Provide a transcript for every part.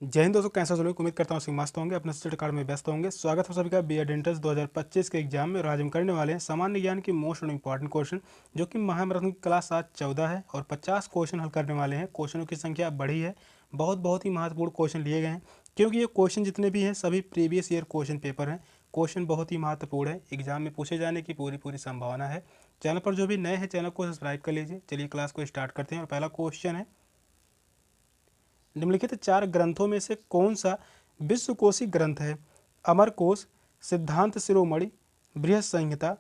जय हिंद दोस्तों, कैसे हो? उम्मीद करता हूँ सभी मस्त होंगे, अपने स्टडी कार्ड में व्यस्त होंगे। स्वागत है सभी का बी एड एंट्रेंस 2025 के एग्जाम में। और आज हम करने वाले हैं सामान्य ज्ञान की मोस्ट इंपॉर्टेंट क्वेश्चन, जो कि महामैराथन की क्लास आज 14 है और 50 क्वेश्चन हल करने वाले हैं। क्वेश्चनों की संख्या बढ़ी है, बहुत ही महत्वपूर्ण क्वेश्चन लिए गए हैं, क्योंकि ये क्वेश्चन जितने भी हैं सभी प्रीवियस ईयर क्वेश्चन पेपर हैं। क्वेश्चन बहुत ही महत्वपूर्ण है, एग्जाम में पूछे जाने की पूरी संभावना है। चैनल पर जो भी नए हैं, चैनल को सब्सक्राइब कर लीजिए। चलिए क्लास को स्टार्ट करते हैं। और पहला क्वेश्चन है, निम्नलिखित 4 ग्रंथों में से कौन सा विश्वकोशी ग्रंथ है? अमरकोश, सिद्धांत शिरोमणि, बृहत संहिता,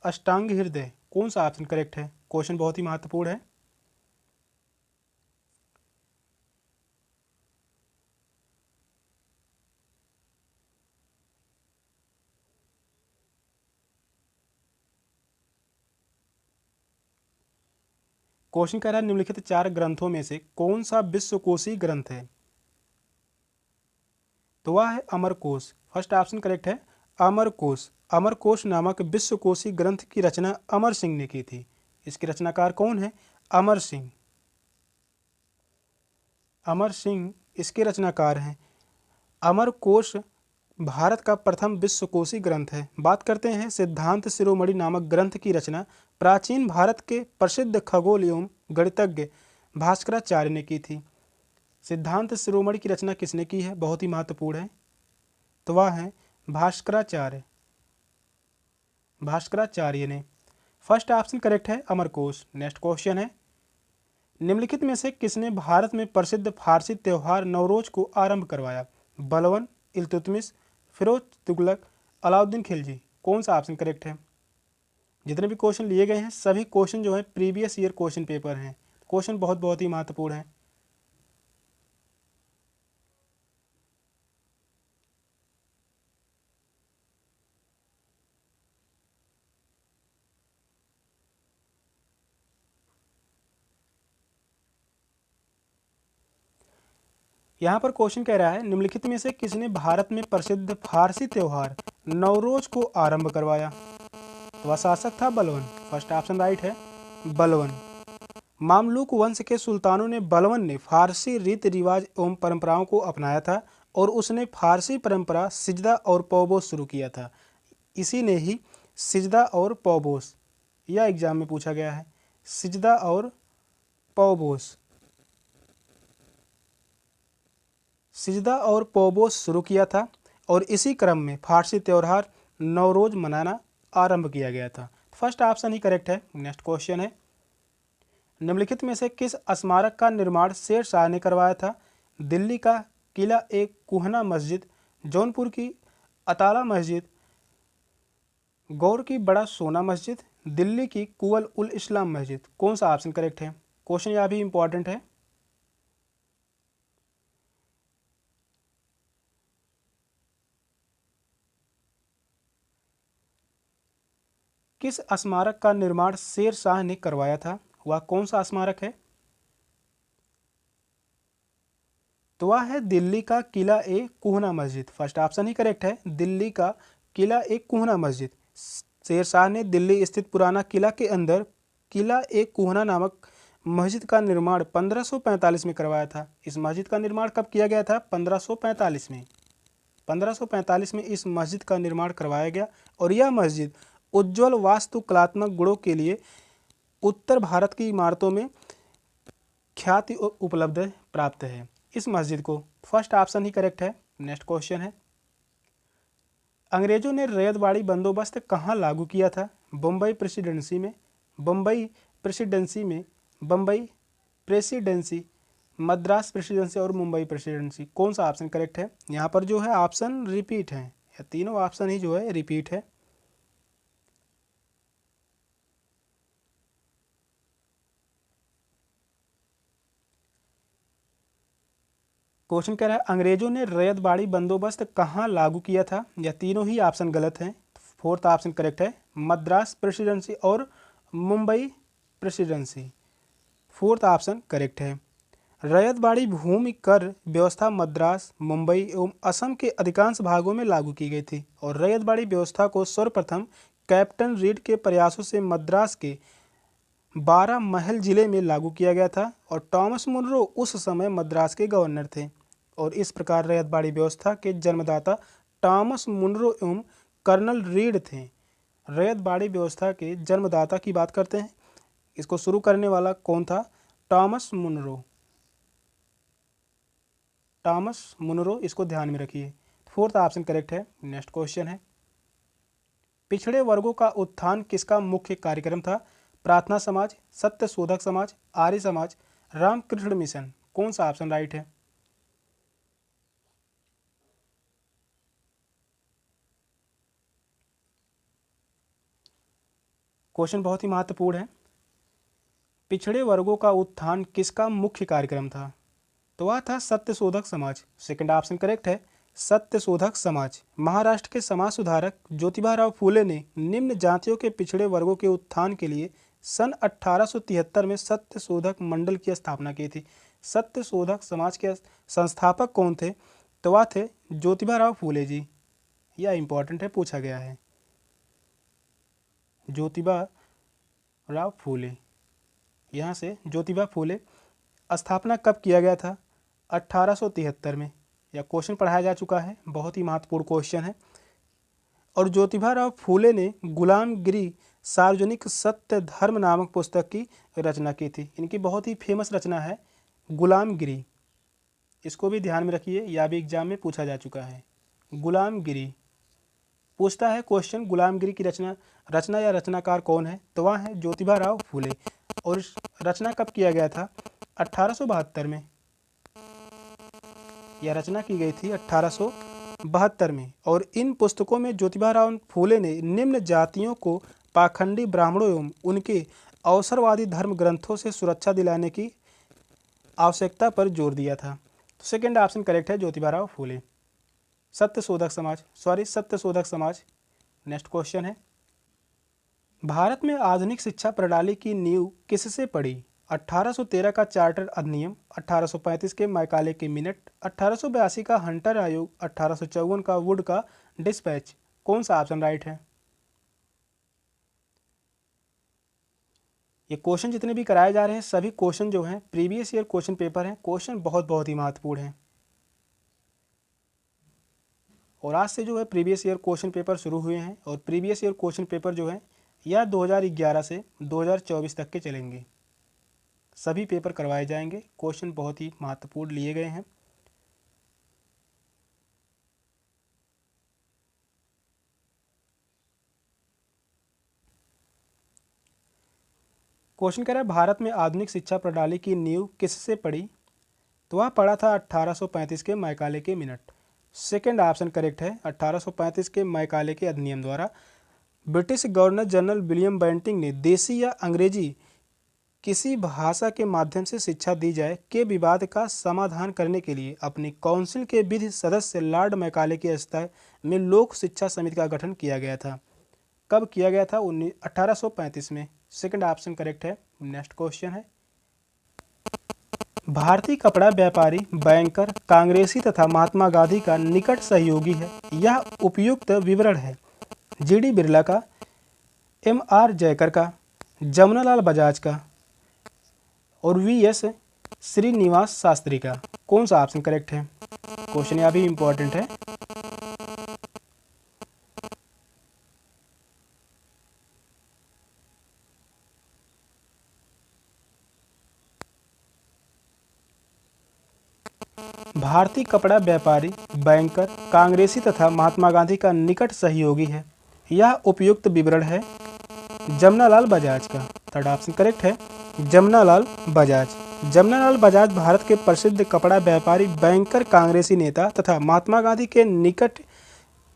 अष्टांग हृदय। कौन सा ऑप्शन करेक्ट है? क्वेश्चन बहुत ही महत्वपूर्ण है। क्वेश्चन कह रहा है निम्नलिखित 4 ग्रंथों में से कौन सा विश्वकोशी ग्रंथ है? तो वह है अमरकोश। फर्स्ट ऑप्शन करेक्ट है, अमरकोश। अमरकोश नामक विश्वकोशी ग्रंथ की रचना अमर सिंह ने की थी। इसके रचनाकार कौन है? अमर सिंह। अमर सिंह इसके रचनाकार हैं। अमरकोश भारत का प्रथम विश्वकोशी ग्रंथ है। बात करते हैं सिद्धांत शिरोमणि नामक ग्रंथ की रचना प्राचीन भारत के प्रसिद्ध खगोल एवं गणितज्ञ भास्कराचार्य ने की थी। सिद्धांत शिरोमणि की रचना किसने की है? बहुत ही महत्वपूर्ण है। तो वह है भास्कराचार्य। भास्कराचार्य ने। फर्स्ट ऑप्शन करेक्ट है, अमरकोश। नेक्स्ट क्वेश्चन है, निम्नलिखित में से किसने भारत में प्रसिद्ध फारसी त्यौहार नवरोज को आरंभ करवाया? बलवन, इल्तुतमिश, फिरोज तुगलक, अलाउद्दीन खिलजी। कौन सा ऑप्शन करेक्ट है? जितने भी क्वेश्चन लिए गए हैं सभी क्वेश्चन जो है प्रीवियस ईयर क्वेश्चन पेपर हैं। क्वेश्चन बहुत ही महत्वपूर्ण है। यहाँ पर क्वेश्चन कह रहा है निम्नलिखित में से किसने भारत में प्रसिद्ध फारसी त्यौहार नवरोज को आरंभ करवाया? तो वह शासक था बलवन। फर्स्ट ऑप्शन राइट है, बलवन। मामलुक वंश के सुल्तानों ने बलवन ने फारसी रीति रिवाज एवं परंपराओं को अपनाया था और उसने फारसी परंपरा सिजदा और पौबोस शुरू किया था। इसी ने ही सिजदा और पौबोस, यह एग्जाम में पूछा गया है। सिजदा और पौबोस, सिजदा और पौबोस शुरू किया था और इसी क्रम में फारसी त्यौहार नवरोज मनाना आरंभ किया गया था। फर्स्ट ऑप्शन ही करेक्ट है। नेक्स्ट क्वेश्चन है, निम्नलिखित में से किस स्मारक का निर्माण शेर शाह ने करवाया था? दिल्ली का किला ए कुहना मस्जिद, जौनपुर की अताला मस्जिद, गौर की बड़ा सोना मस्जिद, दिल्ली की कुवल उल इस्लाम मस्जिद। कौन सा ऑप्शन करेक्ट है? क्वेश्चन यह भी इंपॉर्टेंट है। किस स्मारक का निर्माण शेर शाह ने करवाया था? वह कौन सा स्मारक है? तो वह है दिल्ली का किला ए कुहना मस्जिद। फर्स्ट ऑप्शन ही करेक्ट है, दिल्ली का किला ए कुहना मस्जिद। शेर शाह ने दिल्ली स्थित पुराना किला के अंदर किला ए कुहना नामक मस्जिद का निर्माण 1545 में करवाया था। इस मस्जिद का निर्माण कब किया गया था? 1545 में। 1545 में इस मस्जिद का निर्माण करवाया गया और यह मस्जिद उज्ज्वल वास्तुकलात्मक गुणों के लिए उत्तर भारत की इमारतों में ख्याति उपलब्ध प्राप्त है। इस मस्जिद को। फर्स्ट ऑप्शन ही करेक्ट है। नेक्स्ट क्वेश्चन है, अंग्रेजों ने रैयतवाड़ी बंदोबस्त कहाँ लागू किया था? बम्बई प्रेसिडेंसी में, बम्बई प्रेसिडेंसी में, बम्बई प्रेसिडेंसी, मद्रास प्रेसिडेंसी और मुंबई प्रेसिडेंसी। कौन सा ऑप्शन करेक्ट है? यहाँ पर जो है ऑप्शन रिपीट है, या तीनों ऑप्शन ही जो है रिपीट है। क्वेश्चन कह रहा है अंग्रेजों ने रैयतवाड़ी बंदोबस्त कहाँ लागू किया था? या तीनों ही ऑप्शन गलत हैं। फोर्थ ऑप्शन करेक्ट है, मद्रास प्रेसिडेंसी और Mumbai presidency. Fourth option correct है। रैयतवाड़ी भूमि कर व्यवस्था मद्रास, मुंबई एवं असम के अधिकांश भागों में लागू की गई थी और रैयतवाड़ी व्यवस्था को सर्वप्रथम कैप्टन रीड के प्रयासों से मद्रास के 12 महल जिले में लागू किया गया था और टॉमस मुनरो उस समय मद्रास के गवर्नर थे। और इस प्रकार रैयतवाड़ी व्यवस्था के जन्मदाता टॉमस मुनरो एवं कर्नल रीड थे। रैयतवाड़ी व्यवस्था के जन्मदाता की बात करते हैं, इसको शुरू करने वाला कौन था? Thomas Munro. टॉमस मुनरो, इसको ध्यान में रखिए। फोर्थ ऑप्शन करेक्ट है। नेक्स्ट क्वेश्चन है, पिछड़े वर्गों का उत्थान किसका मुख्य कार्यक्रम था? प्रार्थना समाज, सत्य शोधक समाज, आर्य समाज, रामकृष्ण मिशन। कौन सा ऑप्शन राइट है? क्वेश्चन बहुत ही महत्वपूर्ण है। पिछड़े वर्गों का उत्थान किसका मुख्य कार्यक्रम था? तो वह था सत्य शोधक समाज। सेकंड ऑप्शन करेक्ट है, सत्य शोधक समाज। महाराष्ट्र के समाज सुधारक ज्योतिबा राव फूले ने निम्न जातियों के पिछड़े वर्गों के उत्थान के लिए सन 1873 में सत्य शोधक मंडल की स्थापना की थी। सत्य शोधक समाज के संस्थापक कौन थे? तो वह थे ज्योतिबा राव फूले जी। यह इंपॉर्टेंट है, पूछा गया है। ज्योतिबा राव फूले, यहाँ से ज्योतिबा फूले। स्थापना कब किया गया था? 1873 में। यह क्वेश्चन पढ़ाया जा चुका है, बहुत ही महत्वपूर्ण क्वेश्चन है। और ज्योतिबा राव फूले ने गुलामगिरी सार्वजनिक सत्य धर्म नामक पुस्तक की रचना की थी। इनकी बहुत ही फेमस रचना है गुलामगिरी। इसको भी ध्यान में रखिए, यह भी एग्जाम में पूछा जा चुका है। गुलामगिरी पूछता है क्वेश्चन, गुलामगिरी की रचना या रचनाकार कौन है? तो वह है ज्योतिबा राव फूले। और इस रचना कब किया गया था? 1872 में। यह रचना की गई थी 1872 में। और इन पुस्तकों में ज्योतिबा राव फूले ने निम्न जातियों को पाखंडी ब्राह्मणों एवं उनके अवसरवादी धर्म ग्रंथों से सुरक्षा दिलाने की आवश्यकता पर जोर दिया था। तो सेकेंड ऑप्शन करेक्ट है, ज्योतिबा राव फूले। सत्य शोधक समाज। नेक्स्ट क्वेश्चन है, भारत में आधुनिक शिक्षा प्रणाली की नींव किससे पड़ी? 1813 का चार्टर अधिनियम, 1835 के मैकाले के मिनट, 1882 का हंटर आयोग, 1854 का वुड का डिस्पैच। कौन सा ऑप्शन राइट है? ये क्वेश्चन जितने भी कराए जा रहे हैं सभी क्वेश्चन जो हैं प्रीवियस ईयर क्वेश्चन पेपर हैं। क्वेश्चन बहुत ही महत्वपूर्ण हैं। और आज से जो है प्रीवियस ईयर क्वेश्चन पेपर शुरू हुए हैं। और प्रीवियस ईयर क्वेश्चन पेपर जो है यह 2011 से 2024 तक के चलेंगे। सभी पेपर करवाए जाएंगे। क्वेश्चन बहुत ही महत्वपूर्ण लिए गए हैं। क्वेश्चन कह रहा है भारत में आधुनिक शिक्षा प्रणाली की नींव किससे पड़ी? तो वह पड़ा था 1835 के मैकाले के मिनट। सेकेंड ऑप्शन करेक्ट है, 1835 के मैकाले के अधिनियम द्वारा British governor general William Bentinck ने देसी या अंग्रेजी किसी भाषा के माध्यम से शिक्षा दी जाए के विवाद का समाधान करने के लिए अपनी काउंसिल के विधि सदस्य लॉर्ड मैकाले की अध्यक्षता में लोक शिक्षा समिति का गठन किया गया था। कब किया गया था? 1835 में। सेकंड ऑप्शन करेक्ट है। नेक्स्ट क्वेश्चन है, भारतीय कपड़ा व्यापारी, बैंकर, कांग्रेसी तथा महात्मा गांधी का निकट सहयोगी है। यह उपयुक्त विवरण है जीडी बिरला का, एमआर जयकर का, जमनालाल बजाज का और वीएस श्रीनिवास शास्त्री का। कौन सा ऑप्शन करेक्ट है? क्वेश्चन यह भी इंपॉर्टेंट है। भारतीय कपड़ा व्यापारी, बैंकर, कांग्रेसी तथा महात्मा गांधी का निकट सहयोगी है। यह उपयुक्त विवरण है जमनालाल बजाज का। थर्ड ऑप्शन करेक्ट है, जमनालाल बजाज। जमनालाल बजाज भारत के प्रसिद्ध कपड़ा व्यापारी, बैंकर, कांग्रेसी नेता तथा महात्मा गांधी के निकट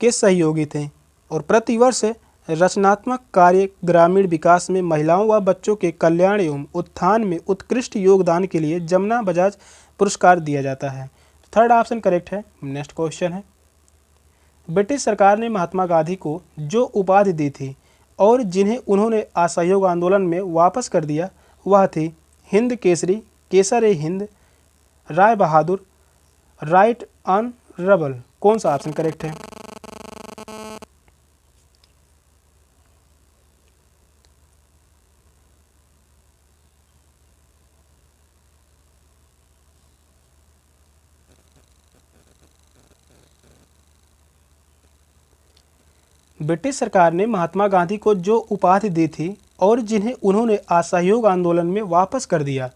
के सहयोगी थे और प्रतिवर्ष रचनात्मक कार्य, ग्रामीण विकास में महिलाओं व बच्चों के कल्याण एवं उत्थान में उत्कृष्ट योगदान के लिए जमना बजाज पुरस्कार दिया जाता है। थर्ड ऑप्शन करेक्ट है। नेक्स्ट क्वेश्चन है, ब्रिटिश सरकार ने महात्मा गांधी को जो उपाधि दी थी और जिन्हें उन्होंने असहयोग आंदोलन में वापस कर दिया वह थी हिंद केसरी, केसर ए हिंद, राय बहादुर, राइट ऑनरेबल। कौन सा ऑप्शन करेक्ट है? ब्रिटिश सरकार ने महात्मा गांधी को जो उपाधि दी थी और जिन्हें उन्होंने असहयोग आंदोलन में वापस कर दिया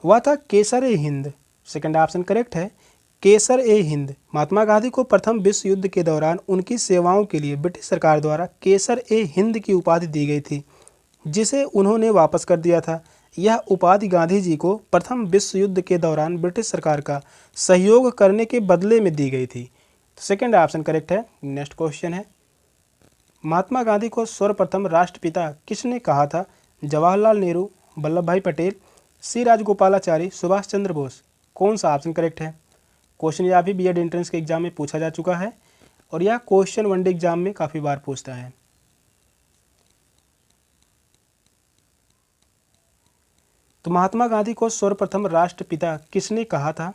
वह था केसर ए हिंद। सेकंड ऑप्शन करेक्ट है, केसर ए हिंद। महात्मा गांधी को प्रथम विश्व युद्ध के दौरान उनकी सेवाओं के लिए ब्रिटिश सरकार द्वारा केसर ए हिंद की उपाधि दी गई थी, जिसे उन्होंने वापस कर दिया था। यह उपाधि गांधी जी को प्रथम विश्व युद्ध के दौरान ब्रिटिश सरकार का सहयोग करने के बदले में दी गई थी। तो सेकंड ऑप्शन करेक्ट है। नेक्स्ट क्वेश्चन है, महात्मा गांधी को सर्वप्रथम राष्ट्रपिता किसने कहा था? जवाहरलाल नेहरू, वल्लभ भाई पटेल, सी राजगोपालाचारी, सुभाष चंद्र बोस। कौन सा ऑप्शन करेक्ट है? क्वेश्चन यह भी बीएड एंट्रेंस के एग्जाम में पूछा जा चुका है और यह क्वेश्चन वनडे एग्जाम में काफ़ी बार पूछता है। तो महात्मा गांधी को सर्वप्रथम राष्ट्रपिता किसने कहा था?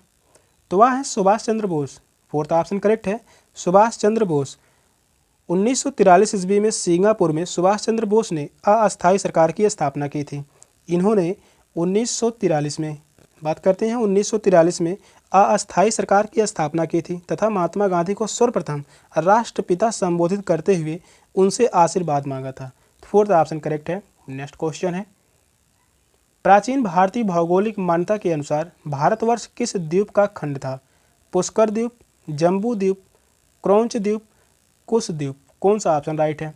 तो वह है Subhash Chandra Bose. Fourth option correct है, सुभाष चंद्र बोस। 1943 ईस्वी में सिंगापुर में सुभाष चंद्र बोस ने अस्थायी सरकार की स्थापना की थी। इन्होंने 1943 में, बात करते हैं 1943 में अस्थायी सरकार की स्थापना की थी तथा महात्मा गांधी को सर्वप्रथम राष्ट्रपिता संबोधित करते हुए उनसे आशीर्वाद मांगा था। फोर्थ ऑप्शन करेक्ट है। नेक्स्ट क्वेश्चन है, प्राचीन भारतीय भौगोलिक मान्यता के अनुसार भारतवर्ष किस द्वीप का खंड था? पुष्कर द्वीप, जम्बू द्वीप, क्रौंच द्वीप, कुश द्वीप। कौन सा ऑप्शन राइट है?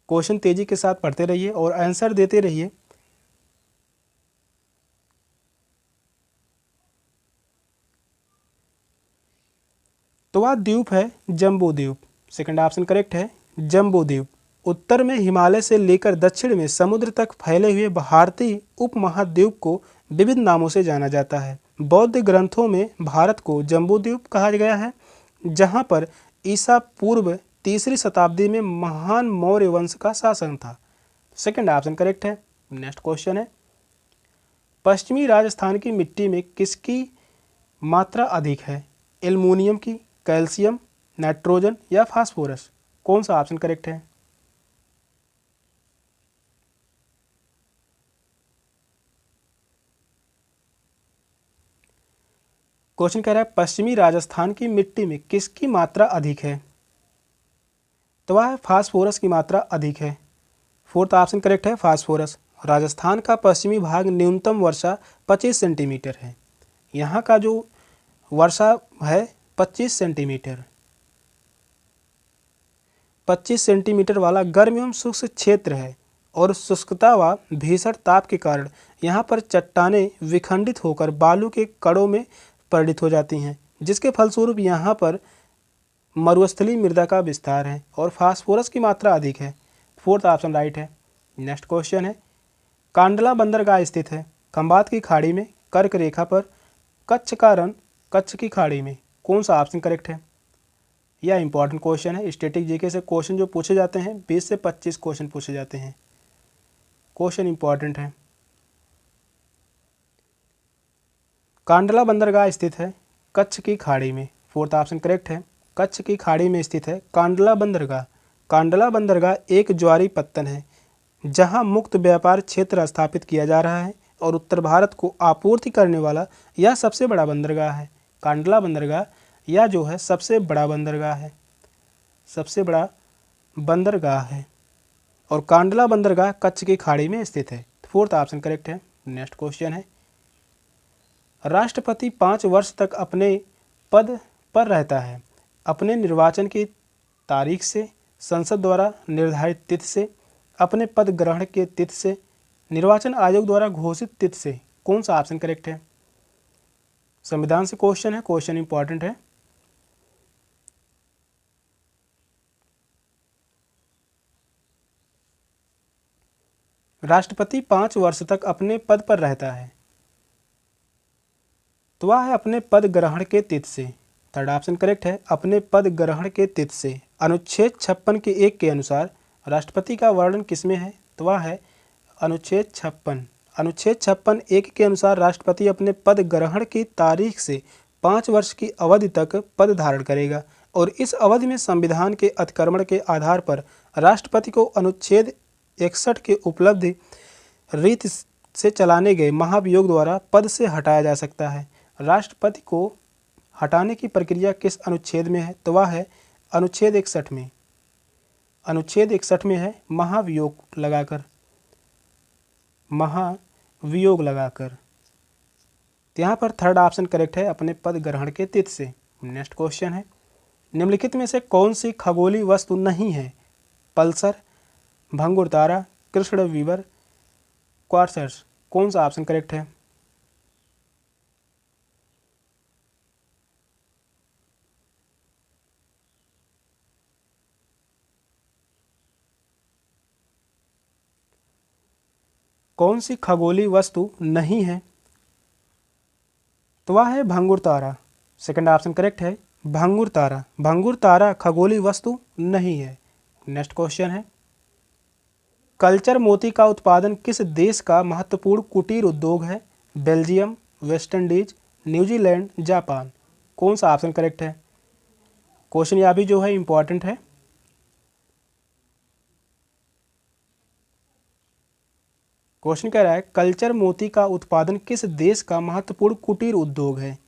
क्वेश्चन तेजी के साथ पढ़ते रहिए और आंसर देते रहिए। तो वह द्वीप है जम्बू द्वीप। सेकंड ऑप्शन करेक्ट है, जम्बू द्वीप। उत्तर में हिमालय से लेकर दक्षिण में समुद्र तक फैले हुए भारतीय उपमहाद्वीप को विविध नामों से जाना जाता है। बौद्ध ग्रंथों में भारत को जम्बूद्वीप कहा गया है, जहां पर ईसा पूर्व 3री शताब्दी में महान मौर्य वंश का शासन था। सेकंड ऑप्शन करेक्ट है। नेक्स्ट क्वेश्चन है, पश्चिमी राजस्थान की मिट्टी में किसकी मात्रा अधिक है? एल्युमिनियम की, कैल्शियम, नाइट्रोजन या फास्फोरस। कौन सा ऑप्शन करेक्ट है? क्वेश्चन कह रहा है पश्चिमी राजस्थान की मिट्टी में किसकी मात्रा अधिक है? तो वह फास्फोरस की मात्रा अधिक है। फोर्थ ऑप्शन करेक्ट है, फास्फोरस। राजस्थान का पश्चिमी भाग न्यूनतम वर्षा 25 सेंटीमीटर है। यहाँ का जो वर्षा है 25 सेंटीमीटर। 25 सेंटीमीटर वाला गर्म एवं शुष्क क्षेत्र है और शुष्कता व भीषण ताप के कारण यहाँ पर चट्टानें विखंडित होकर बालू के कणों में परिणित हो जाती हैं, जिसके फलस्वरूप यहाँ पर मरुस्थलीय मृदा का विस्तार है और फास्फोरस की मात्रा अधिक है। फोर्थ ऑप्शन राइट है। नेक्स्ट क्वेश्चन है, कांडला बंदरगाह स्थित है खंबात की खाड़ी में, कर्क रेखा पर, कच्छ का रण, कच्छ की खाड़ी में। कौन सा ऑप्शन करेक्ट है? यह इंपॉर्टेंट क्वेश्चन है। स्टैटिक जीके से क्वेश्चन जो पूछे जाते हैं 20 से 25 क्वेश्चन पूछे जाते हैं। क्वेश्चन इंपॉर्टेंट है। कांडला बंदरगाह स्थित है कच्छ की खाड़ी में। फोर्थ ऑप्शन करेक्ट है, कच्छ की खाड़ी में स्थित है कांडला बंदरगाह। कांडला बंदरगाह एक ज्वारी पत्तन है जहां मुक्त व्यापार क्षेत्र स्थापित किया जा रहा है और उत्तर भारत को आपूर्ति करने वाला यह सबसे बड़ा बंदरगाह है। कांडला बंदरगाह यह जो है सबसे बड़ा बंदरगाह है, सबसे बड़ा बंदरगाह है और कांडला बंदरगाह कच्छ की खाड़ी में स्थित है। फोर्थ ऑप्शन करेक्ट है। नेक्स्ट क्वेश्चन है, राष्ट्रपति 5 वर्ष तक अपने पद पर रहता है अपने निर्वाचन की तारीख से, संसद द्वारा निर्धारित तिथि से, अपने पद ग्रहण के तिथि से, निर्वाचन आयोग द्वारा घोषित तिथि से। कौन सा ऑप्शन करेक्ट है? संविधान से क्वेश्चन है, क्वेश्चन इंपॉर्टेंट है। राष्ट्रपति 5 वर्ष तक अपने पद पर रहता है तो वह है अपने पद ग्रहण के तिथि से। थर्ड ऑप्शन करेक्ट है, अपने पद ग्रहण के तिथि से। अनुच्छेद 56 के 1 के अनुसार राष्ट्रपति का वर्णन किसमें है? तो वह है अनुच्छेद 56। अनुच्छेद 56 1 के अनुसार राष्ट्रपति अपने पद ग्रहण की तारीख से 5 वर्ष की अवधि तक पद धारण करेगा और इस अवधि में संविधान के अतिक्रमण के आधार पर राष्ट्रपति को अनुच्छेद 61 के उपलब्धि रीति से चलाने गए महाभियोग द्वारा पद से हटाया जा सकता है। राष्ट्रपति को हटाने की प्रक्रिया किस अनुच्छेद में है? तो वह है अनुच्छेद 61 में। अनुच्छेद 61 में है महावियोग लगाकर, महावियोग लगाकर। तो यहाँ पर थर्ड ऑप्शन करेक्ट है, अपने पद ग्रहण के तिथि से। नेक्स्ट क्वेश्चन है, निम्नलिखित में से कौन सी खगोलीय वस्तु नहीं है? पल्सर, भंगुर तारा, कृष्ण विवर, क्वार्सर्स। कौन सा ऑप्शन करेक्ट है? कौन सी खगोलीय वस्तु नहीं है? तो वह है भंगुर तारा। सेकंड ऑप्शन करेक्ट है, भंगुर तारा। भंगुर तारा खगोलीय वस्तु नहीं है। नेक्स्ट क्वेश्चन है, कल्चर मोती का उत्पादन किस देश का महत्वपूर्ण कुटीर उद्योग है? Belgium, West Indies, New Zealand, Japan. कौन सा ऑप्शन करेक्ट है? क्वेश्चन यह भी जो है इंपॉर्टेंट है। क्वेश्चन कह रहा है कल्चर मोती का उत्पादन किस देश का महत्वपूर्ण कुटीर उद्योग है?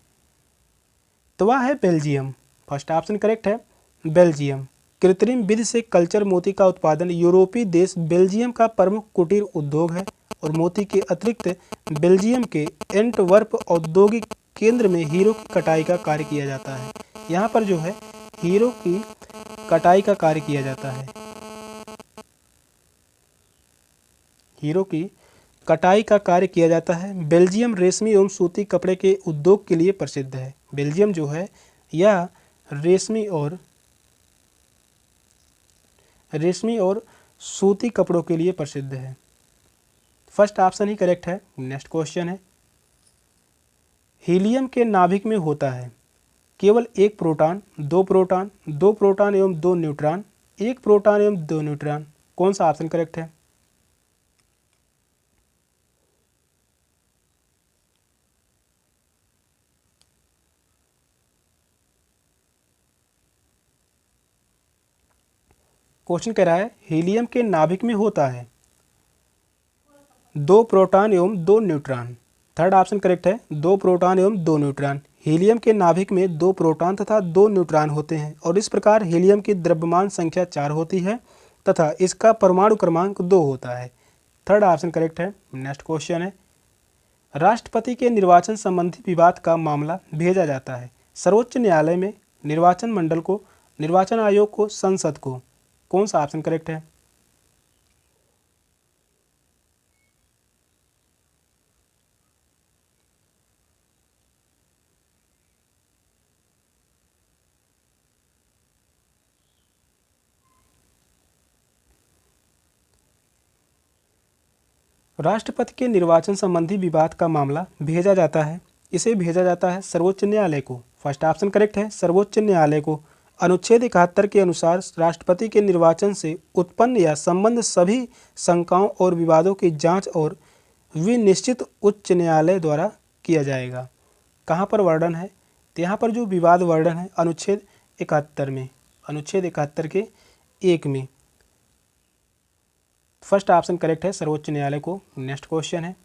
तो वह है बेल्जियम। फर्स्ट ऑप्शन करेक्ट है, बेल्जियम। कृत्रिम विधि से कल्चर मोती का उत्पादन यूरोपीय देश बेल्जियम का प्रमुख कुटीर उद्योग है और मोती के अतिरिक्त बेल्जियम के एंटवर्प औद्योगिक केंद्र में हीरो की कटाई का कार्य किया जाता है। यहाँ पर जो है हीरो की कटाई का कार्य किया जाता है। हीरो की कटाई का कार्य किया जाता है। बेल्जियम रेशमी एवं सूती कपड़े के उद्योग के लिए प्रसिद्ध है। बेल्जियम जो है यह रेशमी और सूती कपड़ों के लिए प्रसिद्ध है। फर्स्ट ऑप्शन ही करेक्ट है। नेक्स्ट क्वेश्चन है, हीलियम के नाभिक में होता है केवल एक प्रोटॉन, दो प्रोटॉन, दो प्रोटॉन एवं दो न्यूट्रॉन, एक प्रोटॉन एवं दो न्यूट्रॉन। कौन सा ऑप्शन करेक्ट है? क्वेश्चन कह रहा है हीलियम के नाभिक में होता है दो प्रोटॉन एवं दो न्यूट्रॉन। थर्ड ऑप्शन करेक्ट है, दो प्रोटॉन एवं दो न्यूट्रॉन। हीलियम के नाभिक में दो प्रोटॉन तथा दो न्यूट्रॉन होते हैं और इस प्रकार हीलियम की द्रव्यमान संख्या 4 होती है तथा इसका परमाणु क्रमांक 2 होता है। थर्ड ऑप्शन करेक्ट है। नेक्स्ट क्वेश्चन है, राष्ट्रपति के निर्वाचन संबंधी विवाद का मामला भेजा जाता है सर्वोच्च न्यायालय में, निर्वाचन मंडल को, निर्वाचन आयोग को, संसद को। कौन सा ऑप्शन करेक्ट है? राष्ट्रपति के निर्वाचन संबंधी विवाद का मामला भेजा जाता है, इसे भेजा जाता है सर्वोच्च न्यायालय को। फर्स्ट ऑप्शन करेक्ट है, सर्वोच्च न्यायालय को। अनुच्छेद 71 के अनुसार राष्ट्रपति के निर्वाचन से उत्पन्न या संबंध सभी शंकाओं और विवादों की जांच और विनिश्चित उच्च न्यायालय द्वारा किया जाएगा। कहाँ पर वर्णन है? तो यहाँ पर जो विवाद वर्णन है अनुच्छेद 71 में, अनुच्छेद 71 के 1 में। फर्स्ट ऑप्शन करेक्ट है, सर्वोच्च न्यायालय को। नेक्स्ट क्वेश्चन है,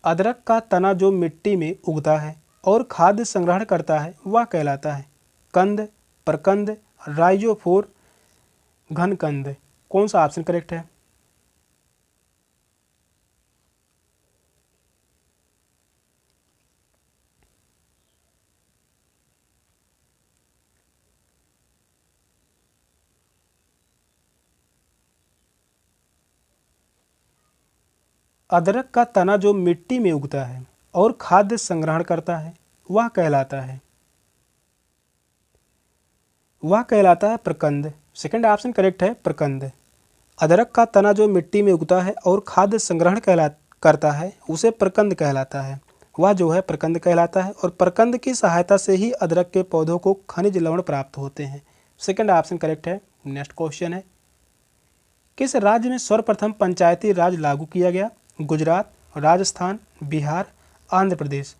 अदरक का तना जो मिट्टी में उगता है और खाद्य संग्रहण करता है वह कहलाता है कंद, प्रकंद, राइजोफोर, घनकंद। कौन सा ऑप्शन करेक्ट है? अदरक का तना जो मिट्टी में उगता है और खाद्य संग्रहण करता है वह कहलाता है प्रकंद। सेकंड ऑप्शन करेक्ट है, प्रकंद। अदरक का तना जो मिट्टी में उगता है और खाद्य संग्रहण करता है उसे प्रकंद कहलाता है, वह जो है प्रकंद कहलाता है। और प्रकंद की सहायता से ही अदरक के पौधों को खनिज लवण प्राप्त होते हैं। सेकंड ऑप्शन करेक्ट है। नेक्स्ट क्वेश्चन है, किस राज्य में सर्वप्रथम पंचायती राज लागू किया गया? गुजरात, राजस्थान, बिहार, आंध्र प्रदेश।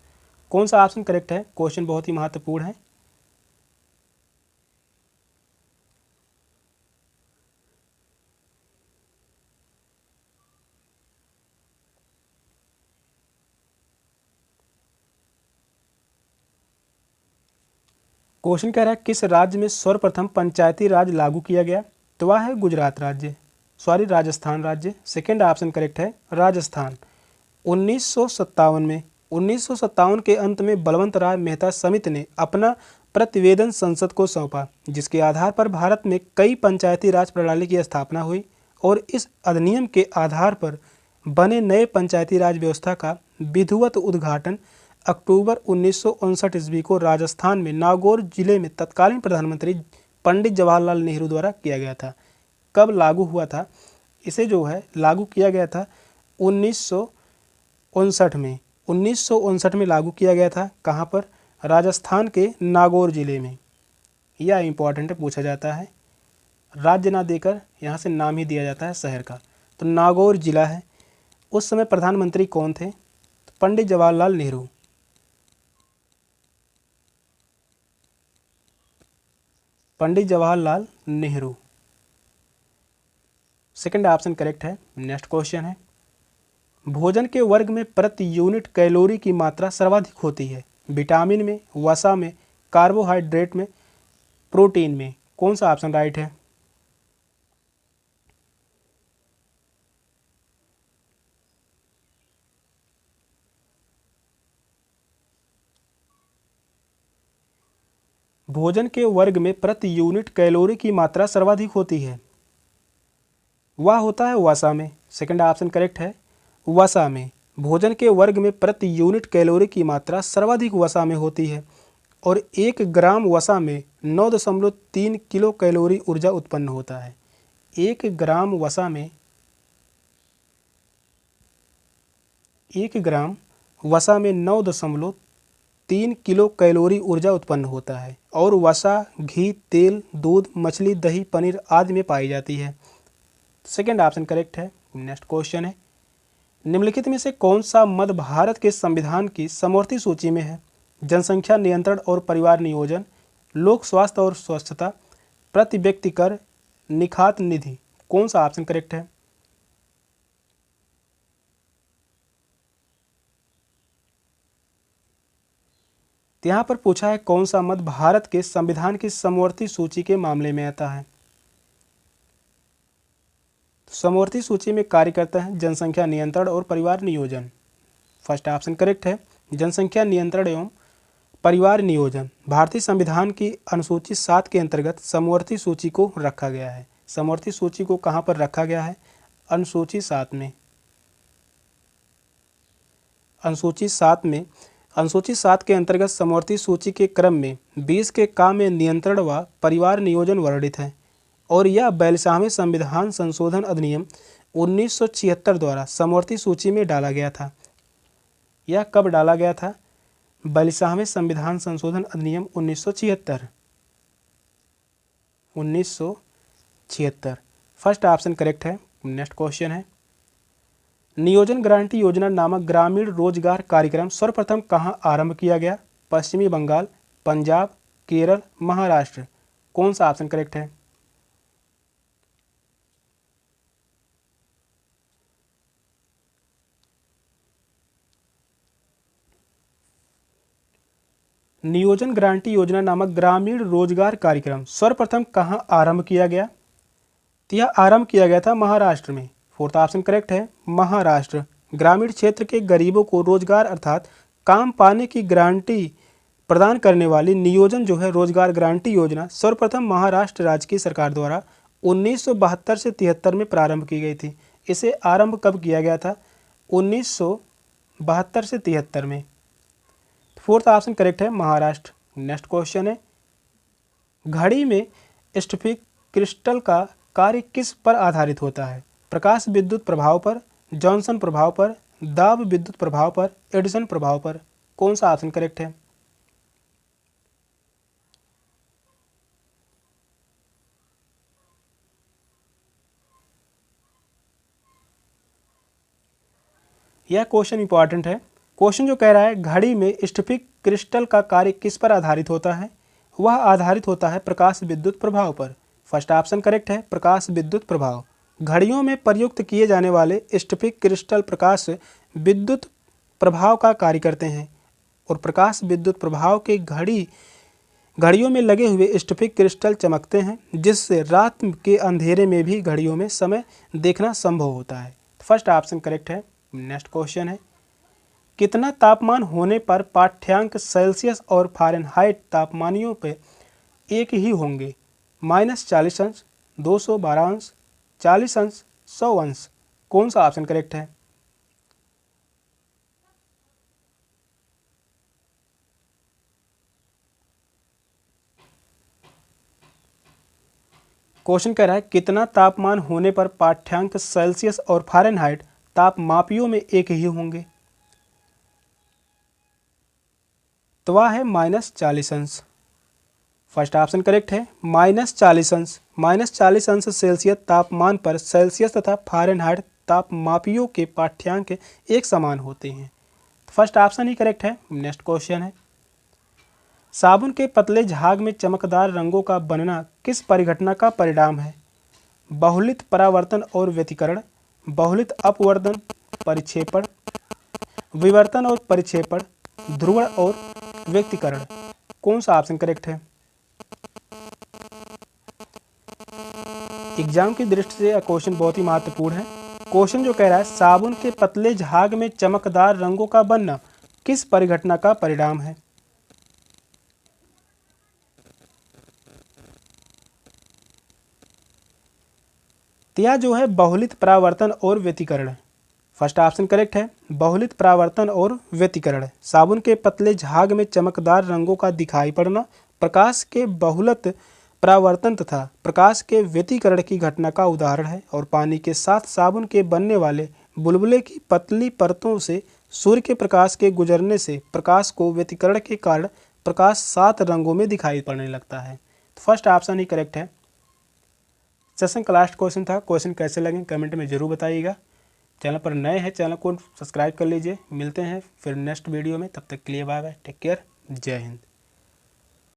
कौन सा ऑप्शन करेक्ट है? क्वेश्चन बहुत ही महत्वपूर्ण है। क्वेश्चन कह रहा है किस राज्य में सर्वप्रथम पंचायती राज लागू किया गया? तो वह है गुजरात राज्य, सॉरी राजस्थान राज्य। सेकेंड ऑप्शन करेक्ट है राजस्थान। 1957 में 1957 के अंत में बलवंत राय मेहता समिति ने अपना प्रतिवेदन संसद को सौंपा, जिसके आधार पर भारत में कई पंचायती राज प्रणाली की स्थापना हुई और इस अधिनियम के आधार पर बने नए पंचायती राज व्यवस्था का विधिवत उद्घाटन अक्टूबर 1959 ईस्वी को राजस्थान में नागौर जिले में तत्कालीन प्रधानमंत्री पंडित जवाहरलाल नेहरू द्वारा किया गया था। कब लागू हुआ था? इसे जो है लागू किया गया था 1959 में। 1959 में लागू किया गया था। कहाँ पर? राजस्थान के नागौर जिले में। यह इंपॉर्टेंट पूछा जाता है, राज्य ना देकर यहाँ से नाम ही दिया जाता है शहर का। तो नागौर जिला है। उस समय प्रधानमंत्री कौन थे? Pandit Jawaharlal Nehru. Pandit Jawaharlal Nehru. Second option correct है। नेक्स्ट क्वेश्चन है, भोजन के वर्ग में प्रति यूनिट कैलोरी की मात्रा सर्वाधिक होती है? विटामिन में, वसा में, कार्बोहाइड्रेट में, प्रोटीन में। कौन सा ऑप्शन राइट है? भोजन के वर्ग में प्रति यूनिट कैलोरी की मात्रा सर्वाधिक होती है, वह होता है वसा में। सेकंड ऑप्शन करेक्ट है, वसा में। भोजन के वर्ग में प्रति यूनिट कैलोरी की मात्रा सर्वाधिक वसा में होती है और 1 ग्राम वसा में 9.3 किलो कैलोरी ऊर्जा उत्पन्न होता है। 1 ग्राम वसा में 9.3 किलो कैलोरी ऊर्जा उत्पन्न होता है और वसा घी, तेल, दूध, मछली, दही, पनीर आदि में पाई जाती है। सेकेंड ऑप्शन करेक्ट है। नेक्स्ट क्वेश्चन है, निम्नलिखित में से कौन सा मद भारत के संविधान की समवर्ती सूची में है? जनसंख्या नियंत्रण और परिवार नियोजन, लोक स्वास्थ्य और स्वच्छता, प्रति व्यक्ति कर, निखात निधि। कौन सा ऑप्शन करेक्ट है? यहाँ पर पूछा है कौन सा मद भारत के संविधान की समवर्ती सूची के मामले में आता है। समवर्ती सूची में कार्य करता है जनसंख्या नियंत्रण और परिवार नियोजन। फर्स्ट ऑप्शन करेक्ट है, जनसंख्या नियंत्रण एवं परिवार नियोजन भारतीय संविधान की अनुसूची 7 के अंतर्गत समवर्ती सूची को रखा गया है। समवर्ती सूची को कहाँ पर रखा गया है? अनुसूची 7 में। अनुसूची 7 में, अनुसूची 7 के अंतर्गत समवर्ती सूची के क्रम में 20 के काम में नियंत्रण व परिवार नियोजन वर्णित है और यह 42वें संविधान संशोधन अधिनियम 1976 द्वारा समवर्ती सूची में डाला गया था। यह कब डाला गया था? 42वें संविधान संशोधन अधिनियम 1976। फर्स्ट ऑप्शन करेक्ट है। नेक्स्ट क्वेश्चन है, नियोजन गारंटी योजना नामक ग्रामीण रोजगार कार्यक्रम सर्वप्रथम कहाँ आरंभ किया गया? पश्चिमी बंगाल, पंजाब, केरल, महाराष्ट्र। कौन सा ऑप्शन करेक्ट है? नियोजन गारंटी योजना नामक ग्रामीण रोजगार कार्यक्रम सर्वप्रथम कहाँ आरंभ किया गया? तो यह आरंभ किया गया था महाराष्ट्र में। फोर्थ ऑप्शन करेक्ट है, महाराष्ट्र। ग्रामीण क्षेत्र के गरीबों को रोजगार अर्थात काम पाने की गारंटी प्रदान करने वाली नियोजन जो है रोजगार गारंटी योजना सर्वप्रथम महाराष्ट्र राज्य की सरकार द्वारा 1972 से 73 में प्रारंभ की गई थी। इसे आरंभ कब किया गया था? 1972 से 73 में। फोर्थ ऑप्शन करेक्ट है, महाराष्ट्र। नेक्स्ट क्वेश्चन है, घड़ी में स्फटिक क्रिस्टल का कार्य किस पर आधारित होता है? प्रकाश विद्युत प्रभाव पर, जॉनसन प्रभाव पर, दाब विद्युत प्रभाव पर, एडिसन प्रभाव पर। कौन सा ऑप्शन करेक्ट है? यह क्वेश्चन इंपॉर्टेंट है। क्वेश्चन जो कह रहा है घड़ी में स्फटिक क्रिस्टल का कार्य किस पर आधारित होता है? वह आधारित होता है प्रकाश विद्युत प्रभाव पर। फर्स्ट ऑप्शन करेक्ट है, प्रकाश विद्युत प्रभाव। घड़ियों में प्रयुक्त किए जाने वाले स्फटिक क्रिस्टल प्रकाश विद्युत प्रभाव का कार्य करते हैं और प्रकाश विद्युत प्रभाव के घड़ी घड़ियों में लगे हुए स्फटिक क्रिस्टल चमकते हैं, जिससे रात के अंधेरे में भी घड़ियों में समय देखना संभव होता है। फर्स्ट ऑप्शन करेक्ट है। नेक्स्ट क्वेश्चन है, कितना तापमान होने पर पाठ्यांक सेल्सियस और फ़ारेनहाइट तापमानियों पर एक ही होंगे? -40 अंश, 212 अंश, 40 अंश, 100 अंश। कौन सा ऑप्शन करेक्ट है? क्वेश्चन कह रहा है कितना तापमान होने पर पाठ्यांक सेल्सियस और फ़ारेनहाइट तापमापियों में एक ही होंगे? तो वह है -40 अंश। फर्स्ट ऑप्शन करेक्ट है। -40 अंश। -40 अंश सेल्सियस तापमान पर सेल्सियस तथा फ़ारेनहाइट तापमापियों के पाठ्यांक एक समान होते हैं। फर्स्ट ऑप्शन ही करेक्ट है। नेक्स्ट क्वेश्चन है, साबुन के पतले झाग में चमकदार रंगों का बनना किस परिघटना का परिणाम है? बहुलित परावर्तन और व्यतिकरण, बहुलित अपवर्तन परिक्षेपण, विवर्तन और परिक्षेपण, ध्रुवण और व्यतिकरण। कौन सा ऑप्शन करेक्ट है? एग्जाम की दृष्टि से यह क्वेश्चन बहुत ही महत्वपूर्ण है। क्वेश्चन जो कह रहा है साबुन के पतले झाग में चमकदार रंगों का बनना किस परिघटना का परिणाम है? यह जो है बहुलित परावर्तन और व्यतिकरण। फर्स्ट ऑप्शन करेक्ट है। बहुलित परावर्तन और व्यतिकरण साबुन के पतले झाग में चमकदार रंगों का दिखाई पड़ना प्रकाश के बहुलत परावर्तन तथा प्रकाश के व्यतिकरण की घटना का उदाहरण है और पानी के साथ साबुन के बनने वाले बुलबुले की पतली परतों से सूर्य के प्रकाश के गुजरने से प्रकाश को व्यतिकरण के कारण प्रकाश 7 रंगों में दिखाई पड़ने लगता है। तो फर्स्ट ऑप्शन ही करेक्ट है। सेशन का लास्ट क्वेश्चन था। क्वेश्चन कैसे लगे कमेंट में जरूर बताइएगा। चैनल पर नए हैं, चैनल को सब्सक्राइब कर लीजिए। मिलते हैं फिर नेक्स्ट वीडियो में, तब तक के लिए बाय बाय, टेक केयर, जय हिंद।